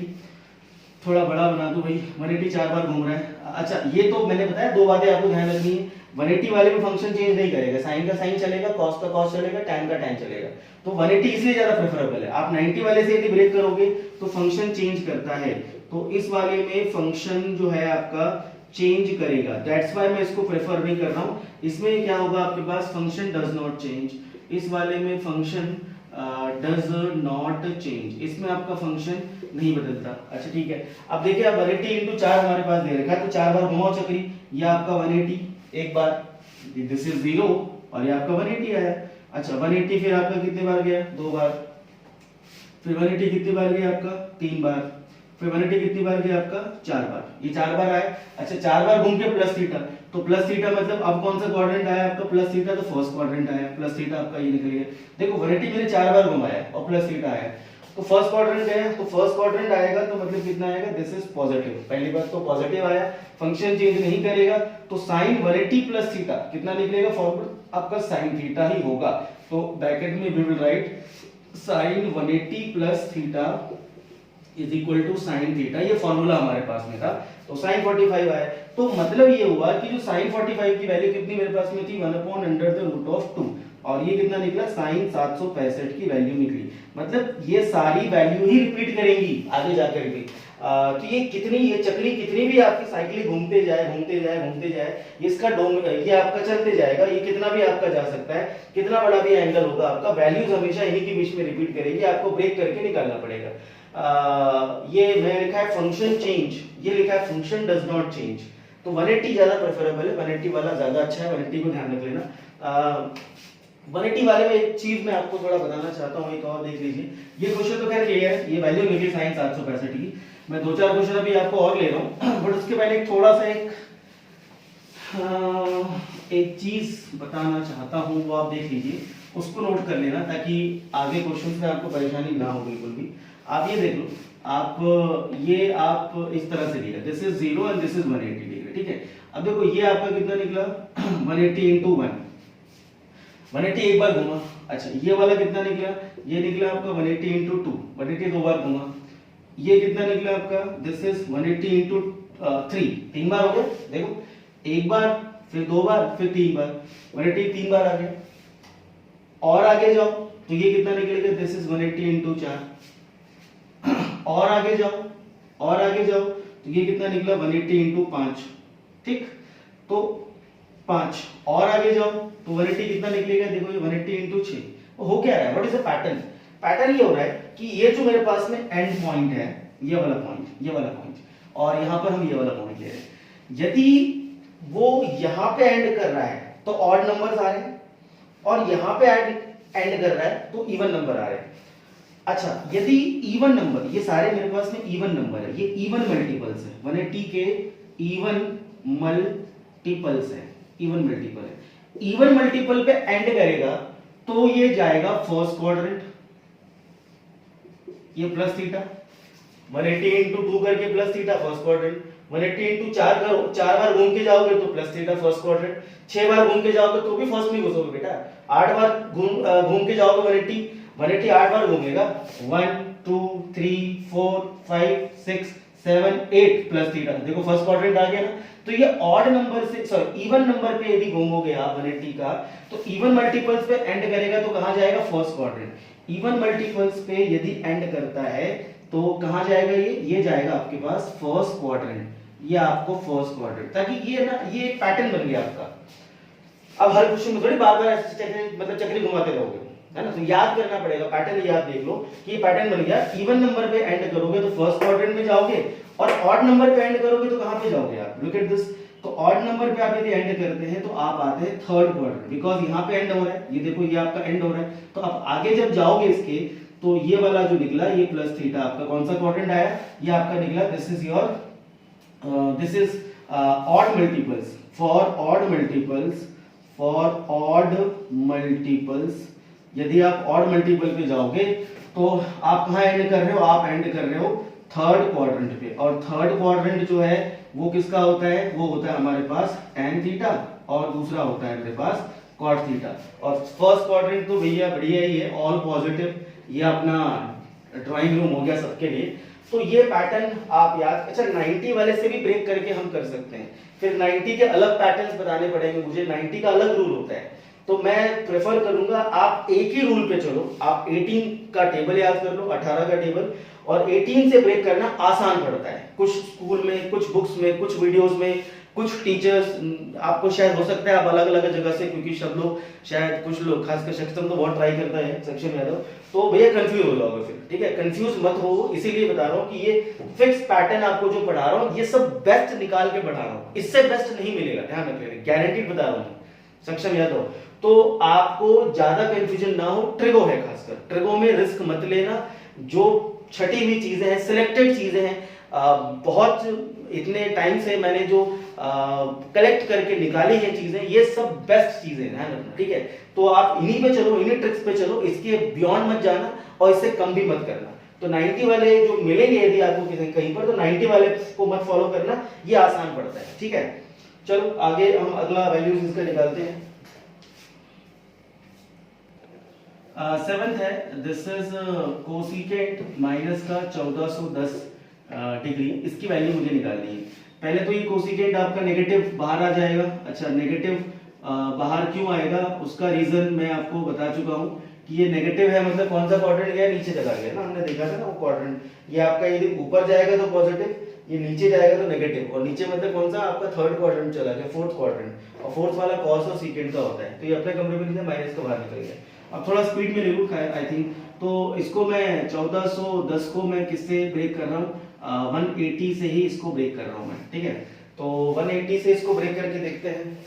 थोड़ा बड़ा बना दो भाई, 180 4 बार घूम रहा है। अच्छा ये तो मैंने बताया, दो बातें आपको ध्यान रखनी है। 180 वाले में फंक्शन चेंज नहीं करेगा, साइन का साइन चलेगा, कॉस का कॉस चलेगा, tan का tan चलेगा। तो 180 इसलिए ज्यादा प्रेफरेबल है। आप 90 वाले से यदि ब्रेक करोगे तो फंक्शन चेंज करता है, तो इस वाले में फंक्शन जो है आपका चेंज करेगा, दैट्स व्हाई मैं इसको प्रेफर नहीं कर रहा हूं। इसमें क्या होगा आपके पास, फंक्शन डज नॉट चेंज, इस वाले में फंक्शन डज नॉट चेंज, इसमें आपका फंक्शन नहीं बदलता। अच्छा ठीक है, अब देखिए अब 180 इंटू 4 हमारे पास दे रखा है, तो 4 बार घुमाओ चक्री, ये आपका 180 एक बार, दिस इज 0 और ये आपका 180 आया। अच्छा 180 फिर आपका कितने बार गया, 2 बार, फिर 180 कितनी बार गया आपका, 3 बार, फिर 180 कितनी बार गया आपका, 4 बार, ये 4 बार आए। अच्छा 4 बार घूम के प्लस थीटा, तो प्लस थीटा मतलब अब कौन सा क्वाड्रेंट आया आपका, प्लस थीटा, तो फर्स्ट क्वाड्रेंट आया, प्लस थीटा आपका ये निकल गया। देखो 180 मैंने 4 बार घुमाया और प्लस थीटा आया, तो फर्स्ट क्वाड्रेंट है, तो फर्स्ट क्वाड्रेंट आएगा तो मतलब कितना आएगा, दिस इज पॉजिटिव, पहली बात तो पॉजिटिव आया, फंक्शन चेंज नहीं करेगा, तो साइन 180 प्लस थीटा कितना निकलेगा, फॉर्मूला आपका साइन थीटा ही होगा। तो ब्रैकेट में we will write sine 180 plus theta is equal to sine theta, ये फॉर्मूला हमारे पास में था, तो साइन 45 आया। तो मतलब ये हुआ कि जो साइन 45 की वैल्यू कितनी मेरे पास में थी, 1/√2, और ये कितना निकला, साइन 765 की वैल्यू निकली। मतलब ये सारी वैल्यू ही रिपीट करेंगी आगे जाकर भी। तो ये कितनी, ये चक्री कितनी भी आपकी साइकिल घूमते जाए, इसका ये आपका चलते जाएगा, ये कितना भी आपका जा सकता है, कितना बड़ा भी एंगल होगा आपका, वैल्यूज हमेशा इन्हीं के बीच में रिपीट करेगी, आपको ब्रेक करके निकालना पड़ेगा। ये मैं लिखा है फंक्शन चेंज, ये लिखा है फंक्शन डज नॉट चेंज, तो 180 ज्यादा प्रेफरेबल है, 180 वाला ज्यादा अच्छा है, 180 को ध्यान रख लेना। 180 वाले में एक चीज मैं आपको थोड़ा बताना चाहता हूँ, एक और देख लीजिए। ये क्वेश्चन तो खैर क्लियर है, ये वैल्यू निकली साइन 765 की। मैं 2-4 क्वेश्चन अभी आपको और ले रहा हूँ, बट उसके पहले थोड़ा सा एक चीज बताना चाहता हूँ, वो आप देख लीजिए, उसको नोट कर लेना ताकि आगे क्वेश्चन में आपको परेशानी ना हो बिल्कुल भी। आप ये देख लो, आप ये आप इस तरह से लिखा, this is 0 and this is 180 degree, ठीक है। अब देखो ये आपका कितना निकला 180 इंटू 1, 180 एक बार घुमा। अच्छा ये वाला कितना निकला, ये निकला आपका 180 इंटू 2, 180 दो बार घुमा। ये कितना निकला आपका, दिस इज 180 इंटू 3, 3 बार हो गया। देखो एक बार, फिर 2 बार, फिर 3 बार, 180 3 बार आ गया। और आगे जाओ तो ये कितना निकलेगा, दिस इज 180 इंटू 4। और आगे जाओ तो ये कितना निकला, 180 इंटू 5, ठीक। तो 5 और आगे जाओ तो 180 कितना निकलेगा, देखो ये 180 इंटू 6। हो क्या रहा है, what is the pattern, pattern ये हो रहा है कि ये जो मेरे पास में एंड पॉइंट है, ये वाला पॉइंट, और यहां पर हम ये वाला पॉइंट ले रहे हैं। यदि वो यहां पे एंड कर रहा है तो ऑड नंबर्स आ रहे हैं, और यहां पे एंड कर रहा है तो इवन नंबर आ रहे हैं। अच्छा यदि इवन नंबर, ये सारे मेरे पास में इवन नंबर है, ये इवन मल्टीपल्स है, 180 के इवन मल्टीपल्स है, इवन मल्टीपल है। इवन मल्टीपल पे एंड करेगा तो ये जाएगा फर्स्ट क्वाड्रेंट, ये प्लस थीटा, 180 इंटू 2 करके plus theta first quadrant, 180 into 4 करो, 4 बार घूम के जाओगे तो प्लस थीटा फर्स्ट क्वाड्रेंट, 6 बार घूम के जाओगे तो भी फर्स्ट में घुसोगे बेटा, 8 बार घूम के जाओगे 180 8 बार घूमेगा, 1 2 3 4 5 6 7 8 प्लस थीटा। देखो फर्स्ट क्वाड्रेंट आ गया ना। तो ये ऑड नंबर से सॉरी इवन नंबर पे यदि घूमोगे आप 180 का, तो इवन मल्टीपल्स पे एंड करेगा तो कहां जाएगा? First quadrant. इवन मल्टीपल्स पे यदि एंड करता है तो कहां जाएगा? ये जाएगा आपके पास फर्स्ट क्वाड्रेंट। ये आपको फर्स्ट क्वाड्रेंट, ताकि ये ना ये एक पैटर्न बन गया आपका। अब हर क्वेश्चन में थोड़ी बार बार चक्री घुमाते रहोगे, है ना? तो याद करना पड़ेगा, पैटर्न याद देख लो कि ये पैटर्न बन गया। इवन नंबर पे एंड करोगे तो फर्स्ट क्वाड्रेंट में जाओगे, और ऑड नंबर पे एंड करोगे तो कहां पे जाओगे आप? Look at this. तो ऑड नंबर पे आप यदि एंड करते हैं तो आप आते हैं थर्ड क्वाड्रेंट, बिकॉज यहां पे एंड हो रहा है। ये देखो ये आपका एंड हो रहा है। तो आप आगे जब जाओगे इसके, तो ये वाला जो निकला ये प्लस थीटा आपका कौन सा क्वाड्रेंट आया? ये आपका निकला this is your this is odd multiples. For odd multiples यदि आप odd multiple पे जाओगे तो आप कहाँ एंड कर रहे हो? आप एंड कर रहे हो थर्ड क्वाड्रेंट पे। और थर्ड क्वाड्रेंट जो है वो किसका होता है? वो होता है हमारे पास tan थीटा, और दूसरा होता है मेरे पास cot थीटा। और फर्स्ट क्वाड्रेंट तो भैया बढ़िया ही है, ऑल पॉजिटिव। ये अपना ड्राइंग रूम हो गया सबके लिए। तो ये पैटर्न आप याद, अच्छा 90 वाले से भी ब्रेक करके हम कर सकते हैं। फिर 90 के अलग पैटर्न्स बताने पड़ेंगे मुझे, 90 का अलग रूल होता है। तो मैं प्रेफर करूंगा आप एक ही रूल पे चलो। आप 18 का टेबल याद कर लो, 18 का टेबल, और 18 से ब्रेक करना आसान पड़ता है। कुछ स्कूल में, कुछ बुक्स में, कुछ वीडियोस में, कुछ टीचर्स, आपको शायद हो सकता है आप अलग अलग जगह से, क्योंकि सब लोग शायद कुछ लोग खासकर सक्षम तो बहुत ट्राई करता है, सक्षम यादव, तो भैया कंफ्यूज हो जाओगे फिर। ठीक है, कंफ्यूज मत हो, इसीलिए बता रहा हूँ कि ये फिक्स पैटर्न आपको जो पढ़ा रहा हूँ ये सब बेस्ट निकाल के पढ़ा रहा हूँ, इससे बेस्ट नहीं मिलेगा, ध्यान रखिएगा, गारंटीड बता रहा हूँ सक्षम यादव। तो आपको ज्यादा कंफ्यूजन ना हो, ट्रिगो है खासकर, ट्रिगो में रिस्क मत लेना। जो छटी हुई चीजें हैं, सिलेक्टेड चीजें हैं, बहुत इतने टाइम से मैंने जो कलेक्ट करके निकाली है चीजें, ये सब बेस्ट चीजें हैं, ध्यान रखना। ठीक है, तो आप इन्हीं पे चलो, इन्हीं ट्रिक्स पे चलो, इसके बियॉन्ड मत जाना और इससे कम भी मत करना। तो 90 वाले जो मिलेंगे यदि आपको किसी कहीं पर, तो 90 वाले को मत फॉलो करना, ये आसान पड़ता है। ठीक है, चलो आगे हम अगला वैल्यूज इसका निकालते हैं। सेवेंथ है, दिस इज कोसिकेंट माइनस का 1410 डिग्री, इसकी वैल्यू मुझे निकालनी है। पहले तो ये कोसिकेंट आपका नेगेटिव बाहर आ जाएगा। अच्छा, नेगेटिव बाहर क्यों आएगा उसका रीजन मैं आपको बता चुका हूं कि ये नेगेटिव है, मतलब कौन सा क्वाड्रेंट गया? नीचे चला गया ना, हमने देखा था ना वो क्वाड्रेंट। ये आपका यदि ऊपर जाएगा तो पॉजिटिव, ये नीचे जाएगा तो नेगेटिव। और नीचे मतलब कौन सा? आपका थर्ड क्वाड्रेंट चला गया, फोर्थ क्वाड्रेंट, और फोर्थ वाला कॉस और सीकेंट का होता है। तो ये अपने कमरे में नीचे माइनस का बाहर निकल गया। अब थोड़ा स्पीड में ले लूं आई थिंक, तो इसको मैं 1410 को मैं किससे ब्रेक कर रहा हूँ? 180 से ही इसको ब्रेक कर रहा हूं मैं। ठीक है, तो 180 से इसको ब्रेक करके देखते हैं।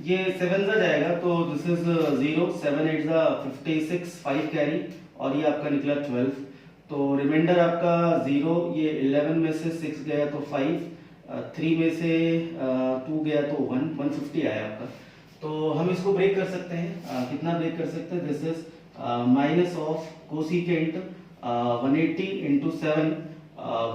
ये 7 जा जाएगा, तो दिस इज 0, 7 8 जा 56, 5 कैरी, और ये आपका निकला 12। तो रिमाइंडर आपका 0, ये 11 में से 6 गया तो 5, 3 में से 2 गया तो 1, 150 आया आपका। तो हम इसको ब्रेक कर सकते हैं। कितना ब्रेक कर सकते हैं? This is minus of cosecant 180 into 7,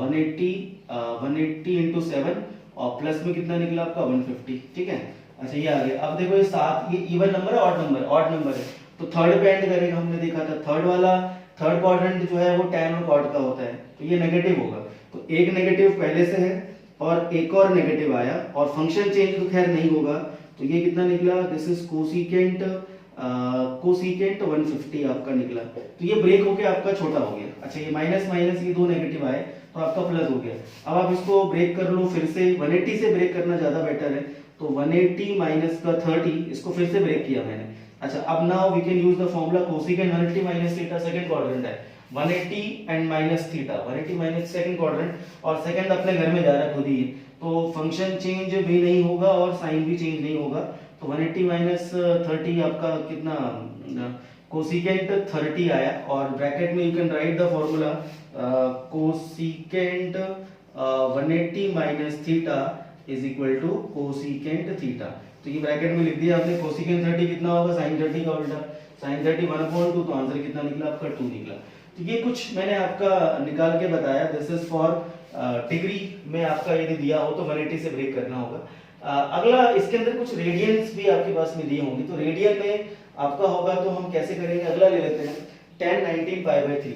180 into 7, और प्लस में कितना निकला आपका? 150। ठीक है, अच्छा ये आ गया। अब देखो ये 7, ये इवन नंबर है, ऑड नंबर? ऑड नंबर है, तो थर्ड पे एंड करेगा। हमने देखा था थर्ड वाला, थर्ड क्वाड्रेंट जो है वो tan और cot का होता है, तो ये नेगेटिव होगा। तो एक नेगेटिव पहले से है और एक और नेगेटिव आया, और फंक्शन चेंज तो खैर नहीं होगा। तो ये कितना निकला? दिस इज कोसिकेंट 150 आपका निकला। तो ये ब्रेक होके आपका छोटा हो गया। अच्छा, ये माइनस माइनस ये दो नेगेटिव आए तो आपका प्लस हो गया। अब आप इसको ब्रेक कर लो फिर से, 180 से ब्रेक करना ज्यादा बेटर है। तो 180 माइनस का 30, इसको फिर से ब्रेक किया मैंने। अच्छा, अब now we can use the formula cosecant 180 minus theta, second quadrant है 180 and minus theta, 180 minus second quadrant, और सेकंड अपने घर में जा रहा है खुद ही, तो फंक्शन चेंज भी नहीं होगा और साइन भी चेंज नहीं होगा। तो 180 माइनस 30 आपका कितना? कोसिकेंट 30 आया, और ब्रैकेट में you can write the formula cosecant 180 minus theta is equal to cosecant theta. तो ये ब्रैकेट में लिख दिया आपने। कोसिकेंट 30 कितना होगा? साइन 30 का उल्टा, साइन 30 1/2, तो आंसर कितना निकला आपका? 2 निकला। तो ये कुछ मैंने आपका निकाल के बताया। दिस इज फॉर डिग्री में आपका यदि दिया हो तो 180 से ब्रेक करना होगा। अगला इसके अंदर कुछ रेडियंस भी आपके पास में दिए होंगे, तो रेडियन में आपका होगा तो हम कैसे करेंगे? अगला ले लेते हैं tan 19 पाई बाय 3।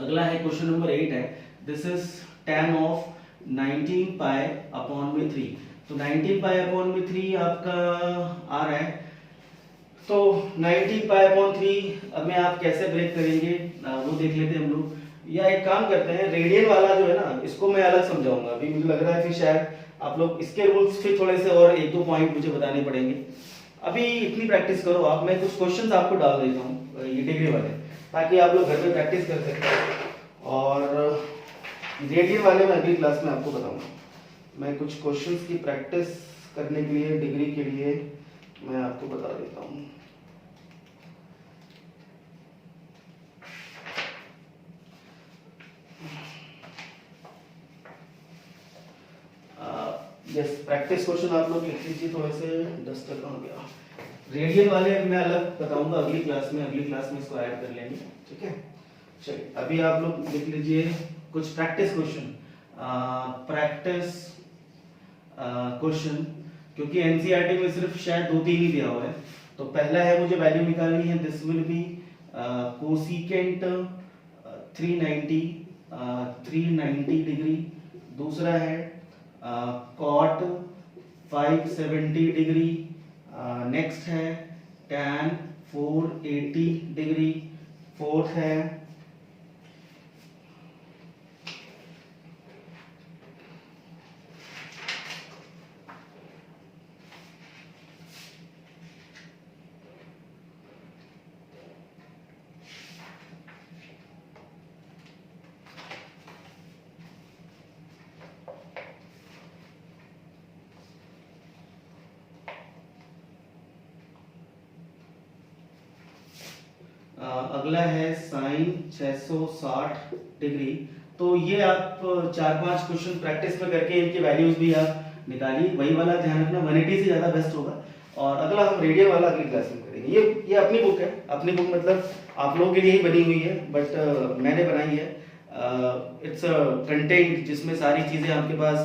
अगला है क्वेश्चन नंबर 8 है, this is tan of 19 pi upon में 3। तो 19 पाई अपॉन में 3 आपका आ रहा है, तो 19 पाई अपॉन 3 अब में आप कैसे ब्रेक करेंगे वो देख लेते हैं हम लोग। या एक काम करते हैं, रेडियन वाला जो है ना इसको मैं अलग समझाऊंगा। अभी मुझे लग रहा है फिर शायद आप लोग इसके रूल्स फिर थोड़े से और एक दो पॉइंट मुझे बताने पड़ेंगे। अभी इतनी प्रैक्टिस करो आप, मैं कुछ क्वेश्चंस आपको डाल देता हूँ ये डिग्री वाले, ताकि आप लोग घर पे प्रैक्टिस कर सकते हो। और रेडियन वाले मैं अगली क्लास में आपको बताऊंगा। मैं कुछ क्वेश्चंस की प्रैक्टिस करने के लिए डिग्री के लिए मैं आपको बता देता हूँ। यस, प्रैक्टिस क्वेश्चन आप लोग लिख लीजिए। थोड़े से डस्टर कहाँ गया। रेडियन वाले मैं अलग बताऊंगा अगली क्लास में, अगली क्लास में इसको ऐड कर लेंगे, ठीक है। चलिए अभी आप लोग लिख लीजिए कुछ प्रैक्टिस क्वेश्चन। प्रैक्टिस क्वेश्चन, क्योंकि एनसीईआरटी में सिर्फ शायद 2-3 ही दिया हुआ है। तो पहला है मुझे वैल्यू निकालनी है, this will B cosecant 390 degree. दूसरा है कॉट 570 डिग्री। नेक्स्ट है tan 480 डिग्री। फोर्थ है अगला है साइन 660 डिग्री। तो ये आप 4-5 क्वेश्चन प्रैक्टिस में करके इनके वैल्यूज भी आप निकालिए। वही वाला ध्यान रखना, 180 से ज्यादा बेस्ट होगा। और अगला हम रेडियन वाला अगली क्लास में करेंगे। ये अपनी बुक है, अपनी बुक मतलब आप लोगों के लिए ही बनी हुई है, बट मैंने बनाई है। इट्स अ कंटेंट जिसमें सारी चीजें आपके पास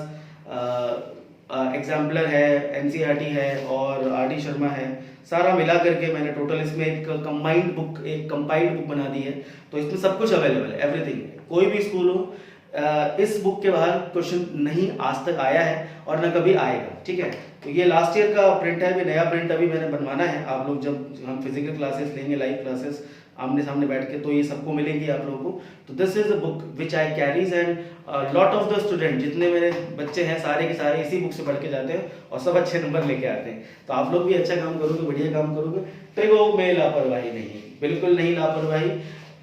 एग्जाम्पलर है, एनसीईआरटी है और आरडी शर्मा है, सारा मिला करके मैंने टोटल इसमें एक कंबाइंड बुक, एक कंपाइल्ड बुक बना दी है। तो इसमें सब कुछ अवेलेबल है, एवरीथिंग। कोई भी स्कूल हो, इस बुक के बाहर क्वेश्चन नहीं आज तक आया है और ना कभी आएगा, ठीक है। तो ये लास्ट ईयर का प्रिंट है, नया प्रिंट अभी मैंने बनवाना है। आप लोग जब हम फिजिकल क्लासेस लेंगे, लाइव क्लासेस आमने सामने बैठ के, तो ये सबको मिलेगी आप लोगों को। तो this is a book which I carries and lot of the student, जितने मेरे बच्चे हैं सारे के सारे इसी बुक से पढ़ के जाते हैं और सब अच्छे नंबर लेके आते हैं। तो आप लोग भी अच्छा काम करोगे, बढ़िया काम करोगे। ट्रिगो में लापरवाही नहीं, बिल्कुल नहीं लापरवाही।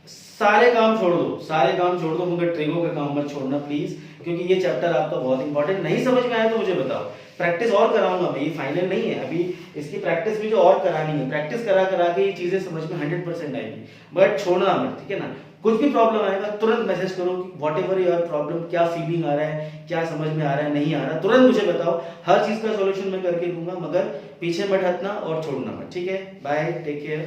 सारे काम छोड़ दो, सारे काम छोड़ दो, मगर ट्रिगो का काम मत छोड़ना प्लीज, क्योंकि ये चैप्टर आपका बहुत इंपॉर्टेंट। नहीं समझ में आया तो मुझे बताओ, प्रैक्टिस और कराऊंगा मैं। ये फाइनल नहीं है, अभी इसकी प्रैक्टिस भी जो और करानी है, प्रैक्टिस करा करा के ये चीजें समझ में 100% आएगी। बट छोड़ना मत, ठीक है ना। कुछ भी प्रॉब्लम आएगा तुरंत मैसेज करो, वॉट एवर योर प्रॉब्लम, क्या फीलिंग आ रहा है, क्या समझ में आ रहा है, नहीं आ रहा, तुरंत मुझे बताओ। हर चीज का सॉल्यूशन मैं करके दूंगा, मगर पीछे मत हटना और छोड़ना मत, ठीक है। Bye, take care.